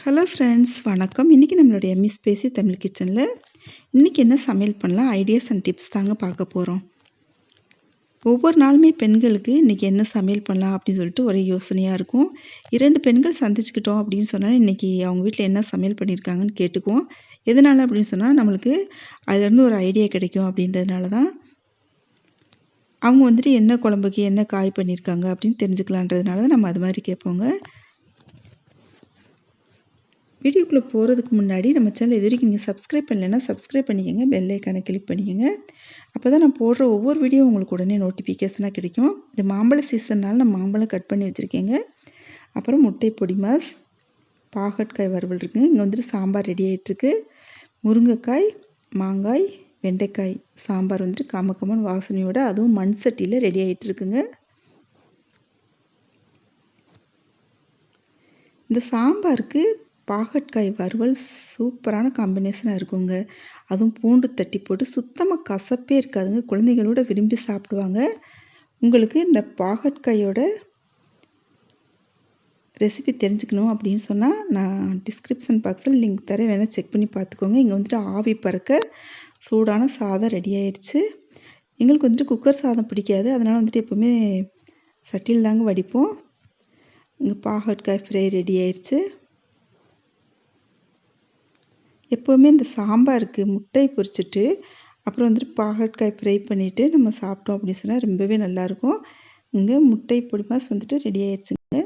Hello friends, வணக்கம். இன்றைக்கி நம்மளுடைய மிஸ் பேசி தமிழ் கிச்சனில் இன்றைக்கி என்ன சமையல் பண்ணலாம், ஐடியாஸ் அண்ட் டிப்ஸ் தாங்க பார்க்க போகிறோம். ஒவ்வொரு நாளுமே பெண்களுக்கு இன்றைக்கி என்ன சமையல் பண்ணலாம் அப்படின்னு சொல்லிட்டு ஒரே யோசனையாக இருக்கும். 2 பெண்கள் சந்திச்சுக்கிட்டோம் அப்படின்னு சொன்னால் இன்றைக்கி அவங்க வீட்டில் என்ன சமையல் பண்ணியிருக்காங்கன்னு கேட்டுக்குவோம். எதனால் அப்படின்னு சொன்னால் நம்மளுக்கு அதுலேருந்து ஒரு ஐடியா கிடைக்கும் அப்படின்றதுனால தான். அவங்க வந்துட்டு என்ன குழம்புக்கு என்ன காய் பண்ணியிருக்காங்க அப்படின்னு தெரிஞ்சுக்கலான்றதுனால தான் நம்ம அது மாதிரி கேட்போங்க. வீடியோக்குள்ளே போகிறதுக்கு முன்னாடி நம்ம சேனல் இது வரைக்கும் நீங்கள் சப்ஸ்கிரைப் பண்ணலைன்னா சப்ஸ்கிரைப் பண்ணிக்கோங்க, பெல் ஐக்கானை கிளிக் பண்ணிக்கோங்க. அப்போ தான் நான் போடுற ஒவ்வொரு வீடியோ உங்களுக்கு உடனே நோட்டிஃபிகேஷனாக கிடைக்கும். இது மாம்பழ சீசன்னால் நான் மாம்பழம் கட் பண்ணி வச்சுருக்கேங்க. அப்புறம் முட்டை பொடி மாஸ், பாகற்காய் வறுவல் இருக்குங்க. இங்கே வந்துட்டு சாம்பார் ரெடி ஆகிட்டுருக்கு. முருங்கைக்காய், மாங்காய், வெண்டைக்காய் சாம்பார் வந்துட்டு கமக்கமன் வாசனையோடு அதுவும் மண் சட்டியில் ரெடி ஆகிட்டுருக்குங்க. இந்த சாம்பாருக்கு பாகற்காய் வறுவல் சூப்பரான காம்பினேஷனாக இருக்குங்க. அதுவும் பூண்டு தட்டி போட்டு சுத்தமாக கசப்பே இருக்காதுங்க. குழந்தைகளோட விரும்பி சாப்பிடுவாங்க. உங்களுக்கு இந்த பாகற்காயோட ரெசிபி தெரிஞ்சுக்கணும் அப்படின்னு சொன்னால் நான் டிஸ்கிரிப்ஷன் பாக்ஸில் லிங்க் தரேன், வேணால் செக் பண்ணி பார்த்துக்கோங்க. இங்கே வந்துட்டு ஆவி பறக்க சூடான சாதம் ரெடி ஆயிடுச்சு. எங்களுக்கு வந்துட்டு குக்கர் சாதம் பிடிக்காது, அதனால் வந்துட்டு எப்போவுமே சட்டியில் தாங்க வடிப்போம். இங்கே பாகற்காய் ஃப்ரை ரெடி ஆயிடுச்சு. எப்போவுமே இந்த சாம்பாருக்கு முட்டை பொரிச்சிட்டு அப்புறம் வந்துட்டு பாகற்காய் ஃப்ரை பண்ணிவிட்டு நம்ம சாப்பிட்டோம் அப்படின்னு சொன்னால் ரொம்பவே நல்லாயிருக்கும். இங்கே முட்டை பொடி மாஸ் வந்துட்டு ரெடி ஆயிடுச்சுங்க.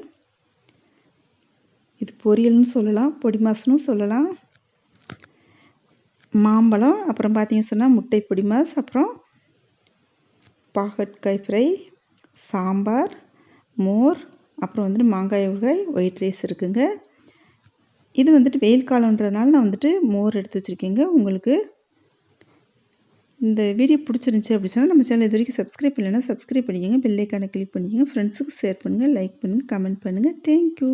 இது பொரியல்னு சொல்லலாம், பொடி மாஸ்னும் சொல்லலாம். மாம்பழம், அப்புறம் பார்த்தீங்கன்னு சொன்னால் முட்டை பொடி மாஸ், அப்புறம் பாகற்காய் ஃப்ரை, சாம்பார், மோர், அப்புறம் வந்துட்டு மாங்காய் ஊறுகாய், ஒயிட் ரைஸ் இருக்குங்க. இது வந்துட்டு வெயில் காலன்றதுனால நான் வந்துட்டு மோர் எடுத்து வச்சுருக்கேங்க. உங்களுக்கு இந்த வீடியோ பிடிச்சிருந்துச்சி அப்படி சொன்னால் நம்ம சேனல் இது வரைக்கும் சப்ஸ்கிரைப் பண்ணலைன்னா சப்ஸ்கிரைப் பண்ணிக்கோங்க, பெல் ஐக்கானை கிளிக் பண்ணிக்கோங்க, ஃப்ரெண்ட்ஸுக்கு ஷேர் பண்ணுங்கள், லைக் பண்ணுங்கள், கமெண்ட் பண்ணுங்கள். தேங்க்யூ.